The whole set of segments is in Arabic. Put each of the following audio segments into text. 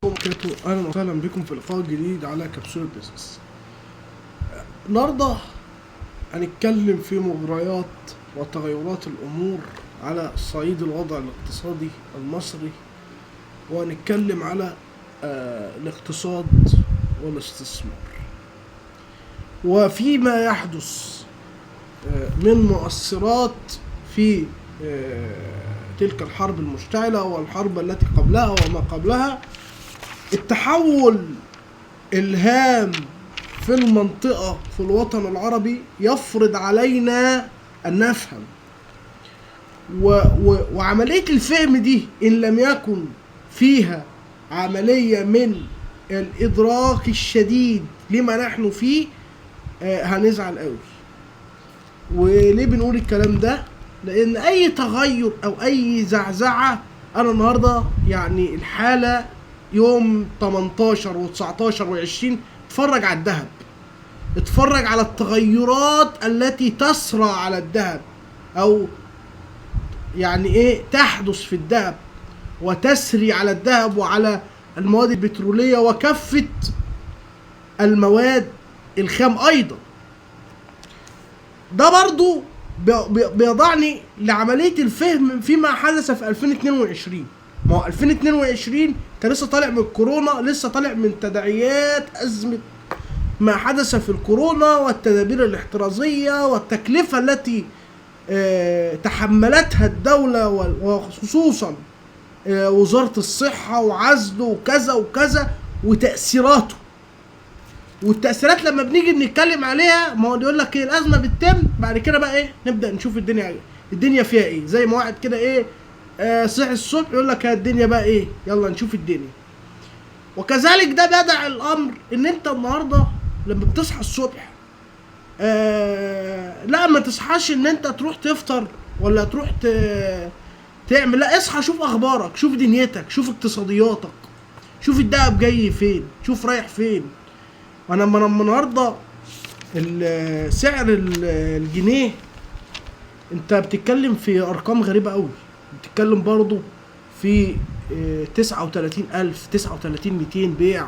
اهلا وسهلا بكم في لقاء جديد على كبسولة بيزنس. النهارده هنتكلم في مغريات وتغيرات الامور على صعيد الوضع الاقتصادي المصري، وهنتكلم على الاقتصاد والاستثمار وفيما يحدث من مؤثرات في تلك الحرب المشتعلة والحرب التي قبلها وما قبلها. التحول الهام في المنطقة في الوطن العربي يفرض علينا أن نفهم، وعملية الفهم دي إن لم يكن فيها عملية من الإدراك الشديد لما نحن فيه هنزعل قوي. وليه بنقول الكلام ده؟ لأن أي تغير أو أي زعزعة، أنا النهاردة يعني الحالة يوم 18 و19 و20 اتفرج على الذهب، اتفرج على التغيرات التي تسرى على الذهب او يعني ايه تحدث في الذهب وتسري على الذهب وعلى المواد البترولية وكافة المواد الخام ايضا. ده برضو بيضعني لعملية الفهم فيما حدث في 2022. ما هو 2022 انت لسه طالع من الكورونا، لسه طالع من تداعيات أزمة ما حدث في الكورونا والتدابير الاحترازية والتكلفة التي تحملتها الدولة وخصوصا وزارة الصحة وعزله وكذا وكذا وتأثيراته. والتأثيرات لما بنيجي نتكلم عليها، ما هو يقول لك ايه، الأزمة بتتم بعد كده بقى ايه، نبدأ نشوف الدنيا فيها ايه. زي ما واحد كده ايه صحي الصبح يقول لك الدنيا بقى ايه، يلا نشوف الدنيا. وكذلك ده بدع الامر ان انت النهارده لما بتصحى الصبح لا ما تصحاش ان انت تروح تفطر ولا تروح تعمل، لا اصحى شوف اخبارك، شوف دنيتك، شوف اقتصادياتك، شوف الدهب جاي فين، شوف رايح فين. وانا النهارده سعر الجنيه انت بتتكلم في ارقام غريبه قوي، بتتكلم برضو في 39,000 39,200 بيع.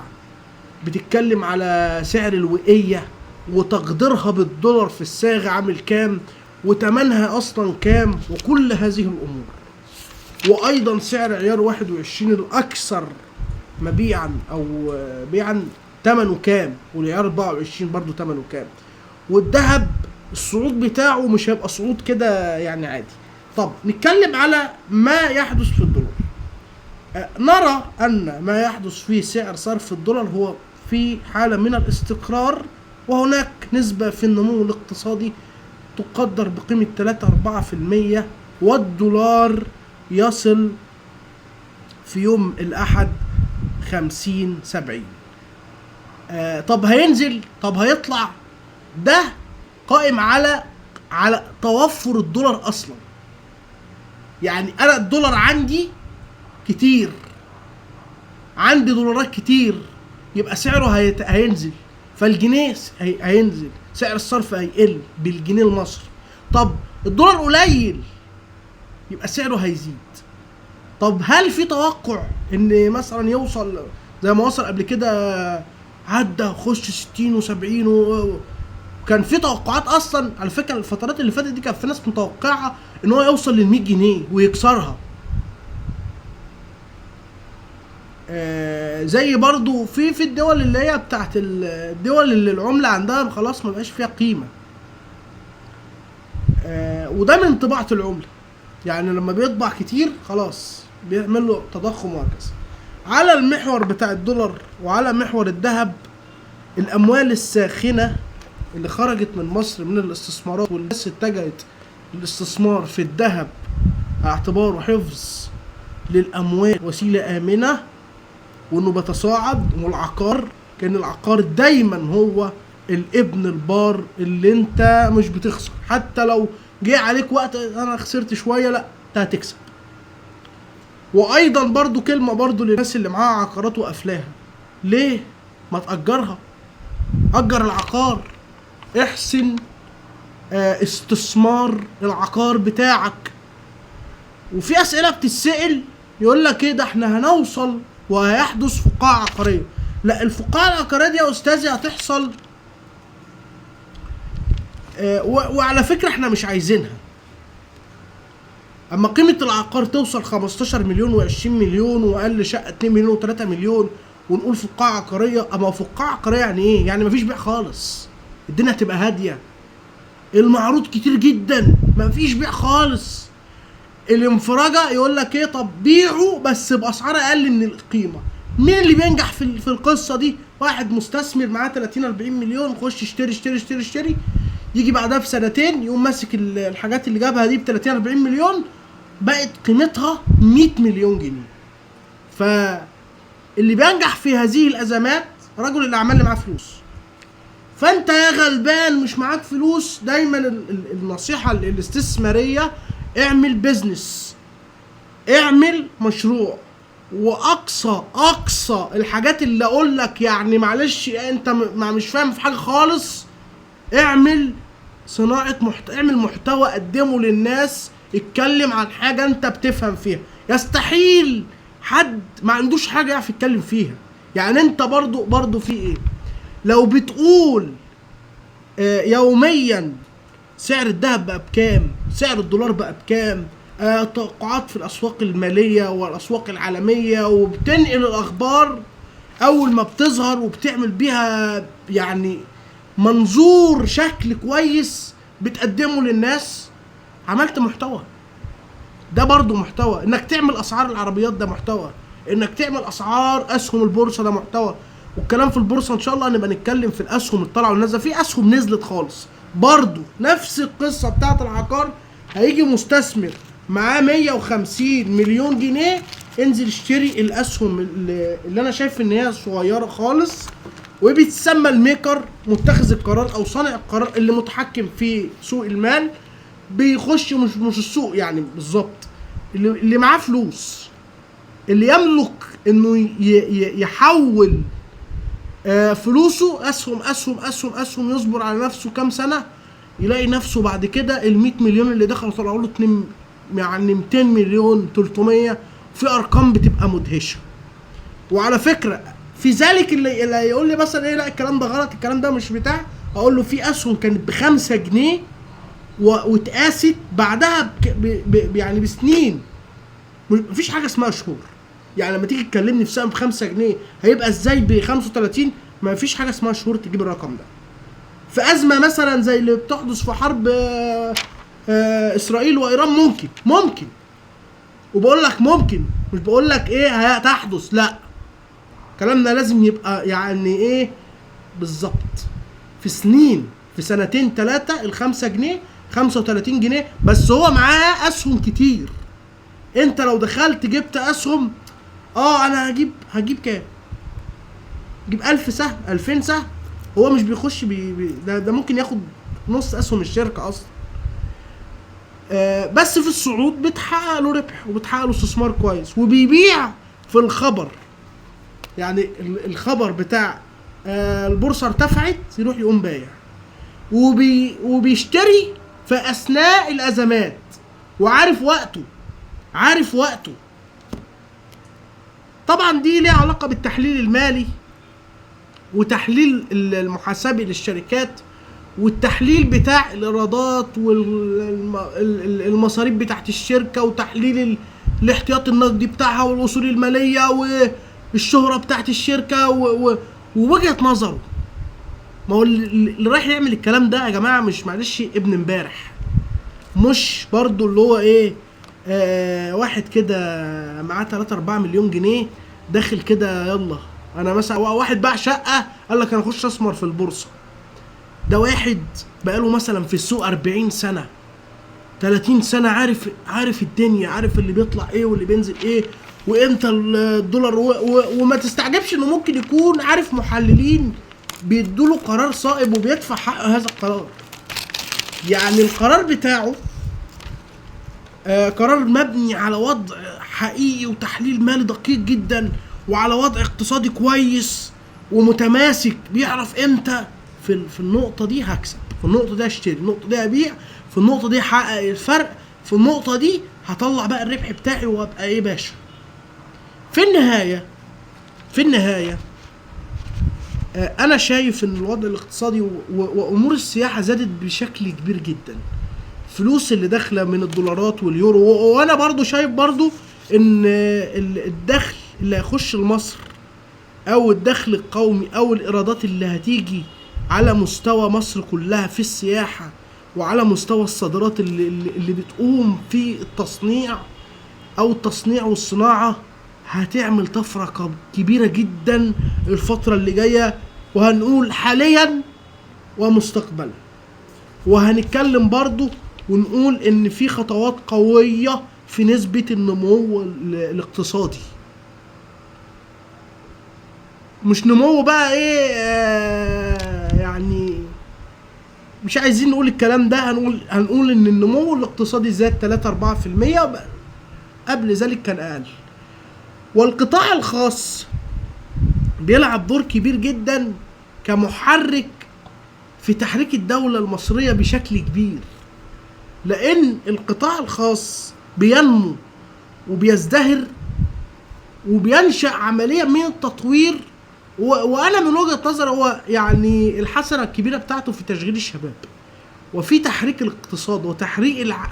بتتكلم على سعر الوقية وتقديرها بالدولار في الصاغ عامل كام وتمنها اصلا كام وكل هذه الامور. وايضا سعر عيار 21 الاكثر مبيعا او بيعا تمنه كام، والعيار 24 برضو تمنه كام. والذهب الصعود بتاعه مش هيبقى صعود كده يعني عادي. طب نتكلم على ما يحدث في الدولار. نرى أن ما يحدث في سعر صرف الدولار هو في حالة من الاستقرار، وهناك نسبة في النمو الاقتصادي تقدر بقيمة 3-4%، والدولار يصل في يوم الأحد 50-70. طب هينزل، طب هيطلع، ده قائم على توفر الدولار أصلا. يعني أنا الدولار عندي كتير، عندي دولارات كتير، يبقى سعره هينزل، فالجنيه هينزل، سعر الصرف هيقل بالجنيه المصري. طب الدولار قليل يبقى سعره هيزيد. طب هل في توقع ان مثلا يوصل زي ما وصل قبل كده، عدى خش 60 و70 كان في توقعات اصلا على فكره الفترات اللي فاتت دي كان في ناس متوقعه ان هو يوصل لل 100 جنيه ويكسرها. زي برضو في الدول اللي هي بتاعت الدول اللي العملة عندها خلاص ما بقاش فيها قيمة. وده من طباعة العملة، يعني لما بيطبع كتير خلاص بيعمل له تضخم وهكذا. على المحور بتاع الدولار وعلى محور الذهب، الأموال الساخنة اللي خرجت من مصر من الاستثمارات والناس اتجهت للاستثمار في الذهب اعتباره حفظ للأموال وسيلة آمنة، وانه بتصاعد. والعقار كان العقار دايما هو الابن البار اللي انت مش بتخسر، حتى لو جه عليك وقت انا خسرت شوية لا انت هتكسب. وايضا برضو كلمة برضو للناس اللي معاها عقارات وقفلاها، ليه ما تأجرها؟ أجر العقار، احسن استثمار العقار بتاعك. وفي اسئلة بتتسأل يقول لك ايه ده، احنا هنوصل وهيحدث فقاعة عقارية. لا، الفقاعة العقارية دي يا استاذي هتحصل، وعلى فكرة احنا مش عايزينها. اما قيمة العقار توصل 15 مليون و20 مليون واقل شقة 2 مليون و3 مليون ونقول فقاعة عقارية، اما فقاعة عقارية يعني ايه؟ يعني مفيش بيع خالص، الدنيا هتبقى هادية، المعروض كتير جدا، مفيش بيع خالص. الانفراجة يقول لك ايه؟ طب بيعوا بس باسعار اقل من القيمة. مين اللي بينجح في القصة دي؟ واحد مستثمر معاه 30 40 مليون، خش اشتري اشتري اشتري اشتري، يجي بعدها بسنتين يقوم ماسك الحاجات اللي جابها دي ب 30 40 مليون بقت قيمتها 100 مليون جنيه. فاللي بينجح في هذه الازمات رجل الاعمال اللي معاه فلوس. فانت يا غلبان مش معاك فلوس، دايما النصيحة الاستثمارية اعمل بيزنس، اعمل مشروع. واقصى الحاجات اللي اقول لك يعني معلش انت مش فاهم في حاجة خالص، اعمل صناعة اعمل محتوى قدمه للناس، اتكلم عن حاجة انت بتفهم فيها. يستحيل حد ما عندوش حاجة يعرف يتكلم فيها. يعني انت برضو في ايه؟ لو بتقول يوميا سعر الذهب بقى بكام، سعر الدولار بقى بكام، توقعات في الاسواق المالية والاسواق العالمية، وبتنقل الاخبار اول ما بتظهر وبتعمل بيها يعني منظور شكل كويس بتقدمه للناس، عملت محتوى. ده برضو محتوى. انك تعمل اسعار العربيات ده محتوى، انك تعمل اسعار اسهم البورصة ده محتوى. والكلام في البورصة ان شاء الله هنبقى نتكلم في الاسهم الطالعة والنازلة. في اسهم نزلت خالص برضو نفس القصة بتاعت العقار. هيجي مستثمر معاه 150 مليون جنيه، انزل اشتري الاسهم اللي انا شايف ان هي صغيرة خالص، وبيتسمى الميكر، متخذ القرار او صانع القرار اللي متحكم في سوق المال. بيخش مش السوق يعني بالظبط، اللي معاه فلوس، اللي يملك انه يحول فلوسه اسهم اسهم اسهم اسهم، يصبر على نفسه كام سنة يلاقي نفسه بعد كده ال100 مليون اللي دخلوا طلعوا له 2 يعني 200 مليون 300. في ارقام بتبقى مدهشة. وعلى فكرة في ذلك اللي يقول لي مثلا ايه لا الكلام ده غلط، الكلام ده مش بتاع، اقول له في اسهم كانت ب5 جنيه واتقاست بعدها يعني بسنين. مفيش حاجه اسمها شهور. يعني لما تيجي تكلمني في سهم ب5 جنيه هيبقى ازاي ب35؟ مفيش حاجه اسمها شهور تجيب الرقم ده. في ازمه مثلا زي اللي بتحدث في حرب اسرائيل وايران ممكن وبقول لك ممكن، مش بقول لك ايه هتحدث، لا، كلامنا لازم يبقى يعني ايه بالظبط. في سنين، في سنتين 3 ال5 جنيه 35 جنيه، بس هو معاه اسهم كتير. انت لو دخلت جبت اسهم انا هجيب كام؟ جيب 1000 سهم 2000 سهم. هو مش بيخش ده ممكن ياخد نص اسهم الشركة اصلا. بس في الصعود بتحقق له ربح وبتحقق له استثمار كويس، وبيبيع في الخبر. يعني الخبر بتاع البورصة ارتفعت يروح يقوم بايع، وبيشتري في اثناء الازمات، وعارف وقته. طبعا دي ليها علاقة بالتحليل المالي وتحليل المحاسبي للشركات والتحليل بتاع الايرادات والمصاريف بتاعت الشركة وتحليل الاحتياط النقدي بتاعها والاصول المالية والشهرة بتاعت الشركة ووجهة نظره. ما هو اللي رايح يعمل الكلام ده يا جماعة مش معلش ابن امبارح، مش برضو اللي هو واحد كده معاه 3-4 مليون جنيه داخل كده يلا. انا مثلا واحد باع شقة قال لك انا اخش اسمر في البورصة. ده واحد بقاله مثلا في السوق 40 سنة 30 سنة، عارف الدنيا، عارف اللي بيطلع ايه واللي بينزل ايه وامتى الدولار وما تستعجبش انه ممكن يكون عارف محللين بيدوله قرار صائب وبيدفع حق هذا القرار. يعني القرار بتاعه قرار مبني على وضع حقيقي وتحليل مالي دقيق جدا، وعلى وضع اقتصادي كويس ومتماسك، بيعرف امتى في النقطة دي هكسب، في النقطة دي هشتري، النقطة دي هبيع، في النقطة دي هحقق الفرق، في النقطة دي هطلع بقى الربح بتاعي وابقى باشا. في النهاية في النهايه انا شايف ان الوضع الاقتصادي وامور السياحه زادت بشكل كبير جدا. فلوس اللي داخله من الدولارات واليورو، وانا برضو شايف برضو ان الدخل اللي هيخش لمصر او الدخل القومي او الايرادات اللي هتيجي على مستوى مصر كلها في السياحه وعلى مستوى الصادرات اللي بتقوم في التصنيع او التصنيع والصناعه هتعمل طفره كبيره جدا الفتره اللي جايه، وهنقول حاليا ومستقبلا، وهنتكلم برضو ونقول ان في خطوات قويه في نسبه النمو الاقتصادي. مش نمو بقى ايه يعني مش عايزين نقول الكلام ده، هنقول ان النمو الاقتصادي زاد 3-4%، قبل ذلك كان اقل. والقطاع الخاص بيلعب دور كبير جدا كمحرك في تحريك الدولة المصرية بشكل كبير، لان القطاع الخاص بينمو وبيزدهر وبينشأ عملية من التطوير، وانا من وجهة نظر هو يعني الحسنة الكبيرة بتاعته في تشغيل الشباب وفي تحريك الاقتصاد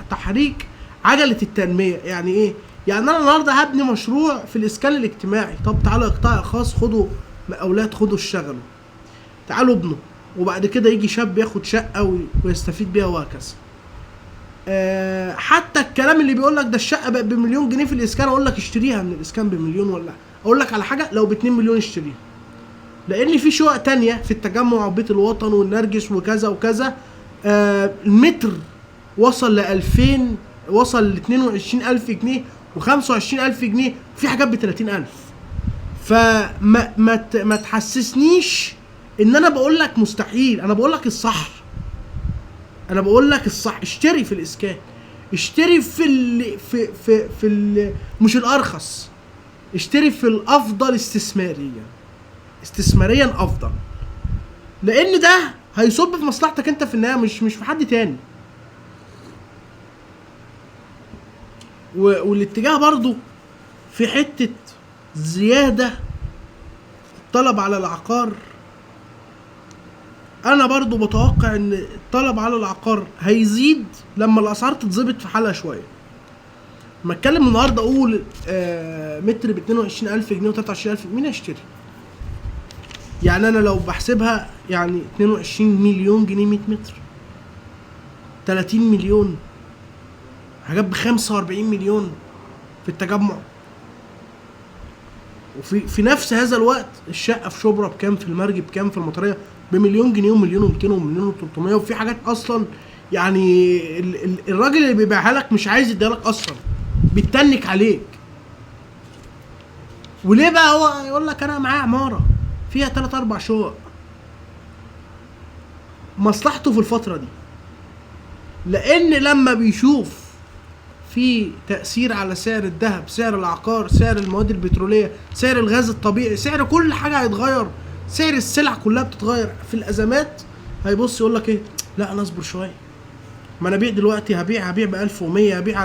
تحريك عجلة التنمية. يعني ايه؟ يعني انا النهارده هبني مشروع في الاسكان الاجتماعي، طب تعالوا يا قطاع خاص خدوا مقاولات، خدوا اشتغلوا، تعالوا ابنوا، وبعد كده يجي شاب ياخد شقة ويستفيد بيها وهكذا. حتى الكلام اللي بيقول لك ده الشقة بقى بمليون جنيه في الاسكان، اقول لك اشتريها من الاسكان بمليون، ولا اقول لك على حاجة لو ب2 مليون اشتريها، لان في شقق تانية في التجمع وبيت الوطن والنرجس وكذا وكذا المتر وصل ل2000، وصل ل22,000 جنيه و25,000 جنيه، في حاجات ب30,000. فما ما تحسسنيش ان انا بقول لك مستحيل، انا بقول لك الصح، انا بقول لك الصح. اشتري في الاسكان، اشتري في مش الارخص، اشتري في الافضل استثماريا افضل، لان ده هيصب في مصلحتك انت في النهايه، مش في حد تاني. والاتجاه برضو في حته زياده الطلب على العقار، انا برضو بتوقع ان الطلب على العقار هيزيد لما الاسعار تتظبط في حالها شويه. ما اتكلم النهارده اقول متر ب 22,000 جنيه و23,000، مين هيشتري؟ يعني انا لو بحسبها يعني 22 مليون جنيه 100 متر، 30 مليون، حاجات ب45 مليون في التجمع. وفي نفس هذا الوقت الشقه في شبرا بكام، في المرج بكام، في المطريه بمليون جنيه ومليون و200 ومليون و300. وفي حاجات اصلا يعني الراجل اللي بيبيعها لك مش عايز يديها لك اصلا، بيتنك عليك. وليه بقى؟ هو يقول لك انا معايا عماره فيها 3-4 شقق، مصلحته في الفتره دي، لان لما بيشوف في تأثير على سعر الذهب، سعر العقار، سعر المواد البترولية، سعر الغاز الطبيعي، سعر كل حاجة هيتغير، سعر السلع كلها بتتغير في الأزمات، هيبص يقول لك ايه؟ لا انا اصبر شوية، ما انا ابيع دلوقتي، هبيع ب1100، هبيع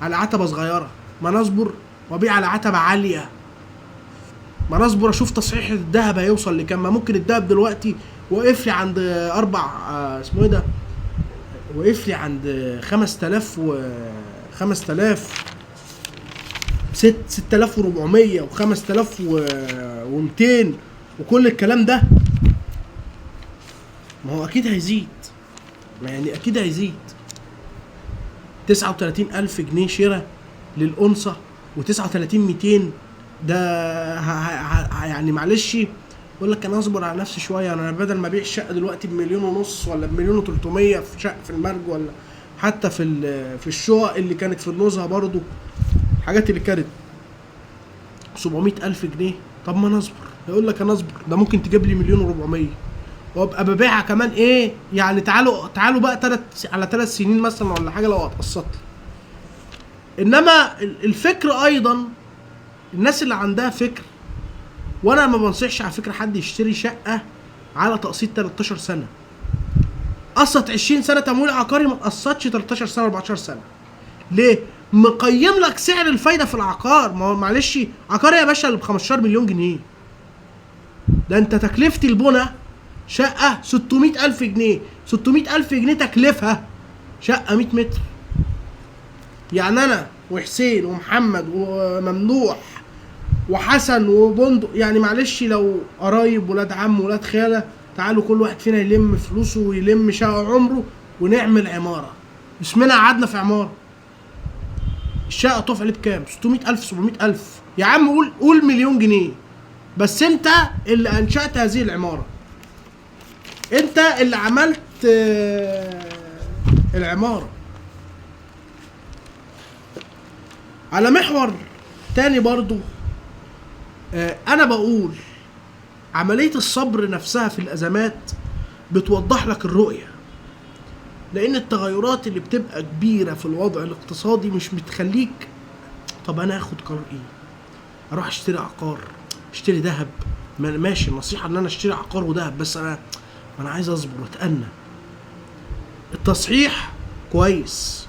على عتبة صغيرة، ما انا اصبر وابيع على عتبة عالية، ما انا اصبر اشوف تصحيح الذهب هيوصل لكام. ما ممكن الذهب دلوقتي وقف لي عند اسمه ايه ده، وقف لي عند 5000 6400 و5200 وكل الكلام ده. ما هو اكيد هيزيد، يعني اكيد هيزيد. 39,000 جنيه شراء للأنصة و39,200 ده يعني معلش يقول لك انا اصبر على نفسي شويه، انا بدل ما ابيع الشقه دلوقتي ب1.5 مليون ولا ب1.3 مليون في شقه في المرج، ولا حتى في الشقق اللي كانت في النزهه برضو، حاجات اللي كانت 700,000 جنيه، طب ما انا اصبر. يقول لك انا اصبر، ده ممكن تجيب لي 1,400,000 وابقى ببيعها كمان ايه يعني. تعالوا بقى على 3 سنين مثلا ولا حاجه لو هتقسط لي. انما الفكر ايضا الناس اللي عندها فكر، وانا ما بنصحش على فكره حد يشتري شقه على تقسيط 13 سنه. قسط 20 سنه تمويل عقاري، ما قسطش 13 سنه 14 سنه. ليه؟ مقيم لك سعر الفايده في العقار. ما هو معلش عقار يا باشا اللي ب 15 مليون جنيه، ده انت تكلفه البنى شقه 600,000 جنيه، 600,000 جنيه تكلفها شقه 100 متر. يعني انا وحسين ومحمد وممدوح وحسن وبندق، يعني معلش لو قرايب ولاد عم ولاد خاله، تعالوا كل واحد فينا يلم فلوسه ويلم شقه عمره ونعمل عماره. اسمنا قعدنا في عماره، الشقه طوف عليه بكام؟ 600,000 700,000 يا عم، قول مليون جنيه، بس انت اللي انشأت هذه العماره، انت اللي عملت العماره. على محور تاني برضو، انا بقول عملية الصبر نفسها في الازمات بتوضح لك الرؤية، لان التغيرات اللي بتبقى كبيرة في الوضع الاقتصادي مش بتخليك طب انا اخد قرار ايه، اروح اشتري عقار، اشتري ذهب. ماشي، النصيحة ان انا اشتري عقار وذهب، بس انا عايز اصبر واتأنى. التصحيح كويس،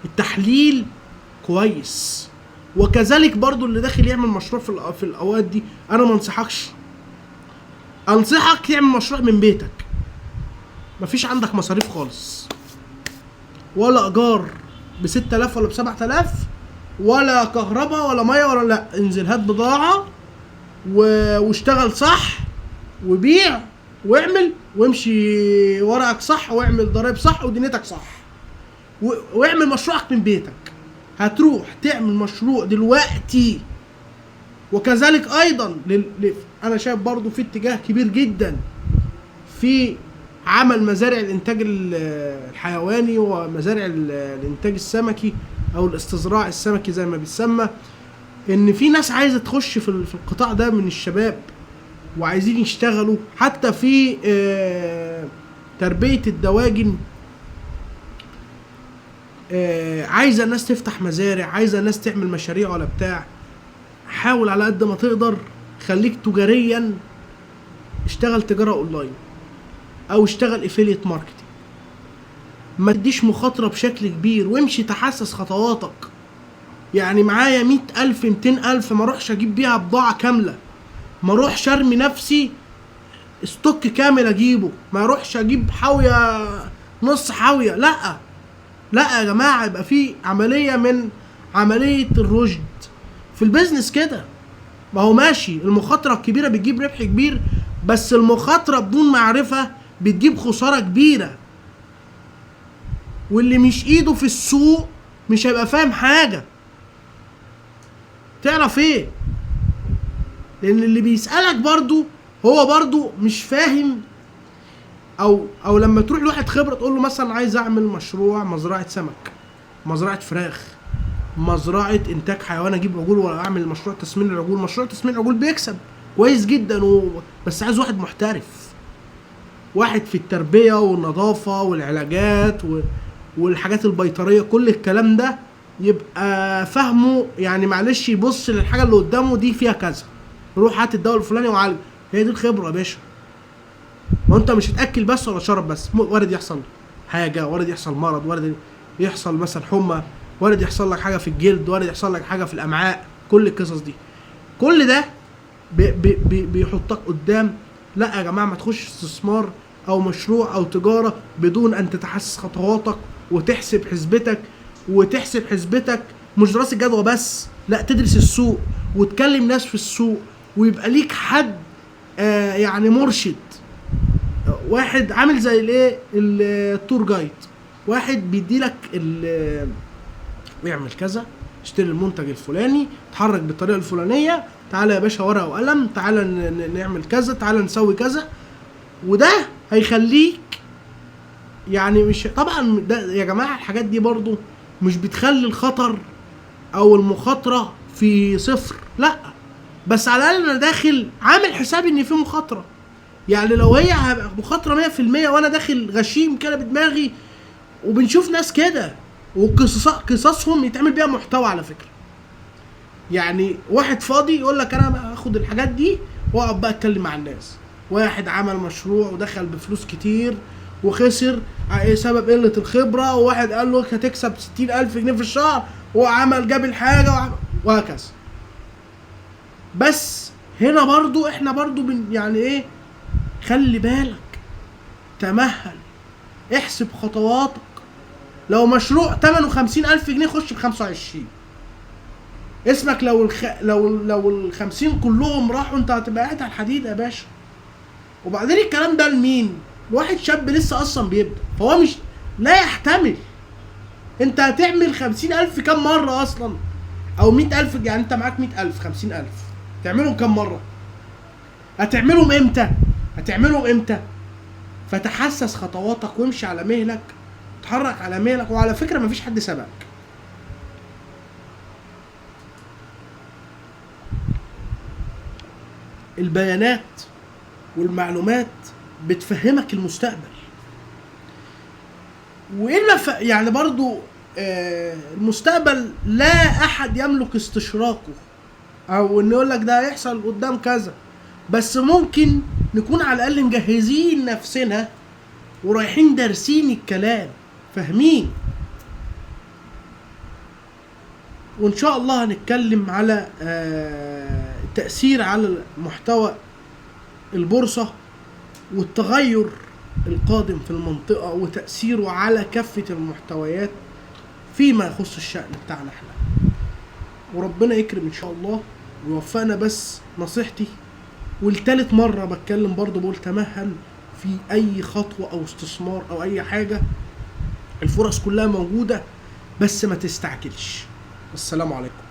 التحليل كويس، وكذلك برضو اللي داخل يعمل مشروع في الاوقات دي انا ما انصحك تعمل مشروع من بيتك، مفيش عندك مصاريف خالص، ولا ايجار ب6000 ولا ب7000 ولا كهرباء ولا ميه ولا، لا، انزل هات بضاعه واشتغل صح وبيع واعمل وامشي ورقك صح واعمل ضرايب صح ودنيتك صح واعمل مشروعك من بيتك. هتروح تعمل مشروع دلوقتي. وكذلك ايضا انا شايف برضو في اتجاه كبير جدا في عمل مزارع الانتاج الحيواني ومزارع الانتاج السمكي او الاستزراع السمكي زي ما بيسمى، ان في ناس عايزه تخش في القطاع ده من الشباب وعايزين يشتغلوا حتى في تربيه الدواجن. عايزه الناس تفتح مزارع، عايزه الناس تعمل مشاريع ولا بتاع. حاول على قد ما تقدر خليك تجاريا، اشتغل تجاره اونلاين او اشتغل افيليت ماركتنج، ما تديش مخاطره بشكل كبير وامشي تحسس خطواتك. يعني معايا 100,000 200,000 ما اروحش اجيب بيها بضاعه كامله، ما اروحش ارمي نفسي ستوك كامل اجيبه، ما اروحش اجيب حاويه نص حاويه، لا يا جماعه، يبقى في عمليه من عمليه الرشد في البيزنس كده. ما هو ماشي المخاطره الكبيره بتجيب ربح كبير، بس المخاطره بدون معرفه بتجيب خساره كبيره، واللي مش ايده في السوق مش هيبقى فاهم حاجه. تعرف ايه؟ لان اللي بيسالك برضو هو برضو مش فاهم، او لما تروح لواحد خبره تقول له مثلا عايز اعمل مشروع مزرعه سمك، مزرعه فراخ، مزرعه انتاج حيوان، اجيب عجول ولا اعمل مشروع تسمين العجول. مشروع تسمين العجول بيكسب كويس جدا بس عايز واحد محترف، واحد في التربيه والنظافه والعلاجات والحاجات البيطريه، كل الكلام ده يبقى فاهمه. يعني معلش يبص للحاجه اللي قدامه دي فيها كذا، روح هات الدواء الفلاني وعالج. هي دي الخبره يا باشا. وانت مش هتاكل بس ولا شرب بس، وارد يحصل حاجه، وارد يحصل مرض، وارد يحصل مثلا حمى، وارد يحصل لك حاجه في الجلد، وارد يحصل لك حاجه في الامعاء. كل القصص دي كل ده بيحطك قدام. لا يا جماعه، ما تخش استثمار او مشروع او تجاره بدون ان تتحسس خطواتك وتحسب حسبتك مش دراسه جدوى بس، لا، تدرس السوق وتكلم ناس في السوق ويبقى ليك حد يعني مرشد، واحد عامل زي الايه التور جايد، واحد بيديلك اعمل كذا، اشتري المنتج الفلاني، اتحرك بالطريقه الفلانيه، تعالى يا باشا ورقه وقلم، تعالى نعمل كذا، تعالى نسوي كذا. وده هيخليك يعني مش طبعا ده يا جماعه الحاجات دي برضو مش بتخلي الخطر او المخاطره في صفر، لا، بس على الاقل انا داخل عامل حسابي ان في مخاطره. يعني لو هي هبقى مخاطره 100% وانا داخل غشيم كده بدماغي، وبنشوف ناس كده وقصصهم يتعمل بيها محتوى على فكره. يعني واحد فاضي يقول لك انا هاخد الحاجات دي واقعد بقى اتكلم مع الناس. واحد عمل مشروع ودخل بفلوس كتير وخسر سبب قله الخبره، وواحد قال له هتكسب 60,000 جنيه في الشهر وعمل جاب الحاجه وهكذا. بس هنا برضو احنا برضو يعني ايه، خلي بالك، تمهل، احسب خطواتك. لو مشروع تمنه 50,000 جنيه خش ب25. اسمك لو ال50 كلهم راحوا انت هتبقى قاعد على الحديد يا باشا. وبعدين الكلام ده لمين؟ لواحد شاب لسه اصلا بيبدأ، فهو مش لا يحتمل. انت هتعمل 50,000 كم مرة اصلا؟ او 100,000، يعني انت معاك 100,000 50,000 تعملهم كم مرة؟ هتعملهم امتى؟ فتحسس خطواتك وامشي على مهلك، اتحرك على مهلك. وعلى فكرة مفيش حد سبقك. البيانات والمعلومات بتفهمك المستقبل. وإلا يعني برضو المستقبل لا أحد يملك استشراقه، أو إنه يقول لك ده هيحصل قدام كذا، بس ممكن نكون على الأقل مجهزين نفسنا ورايحين دارسين الكلام، فاهمين. وإن شاء الله هنتكلم على التأثير على محتوى البورصة والتغير القادم في المنطقة وتأثيره على كافة المحتويات فيما يخص الشأن بتاعنا احنا. وربنا يكرم ان شاء الله ويوفقنا. بس نصيحتي والتالت مرة بتكلم برضو بقول تمهل في اي خطوة او استثمار او اي حاجة. الفرص كلها موجودة بس ما تستعجلش. السلام عليكم.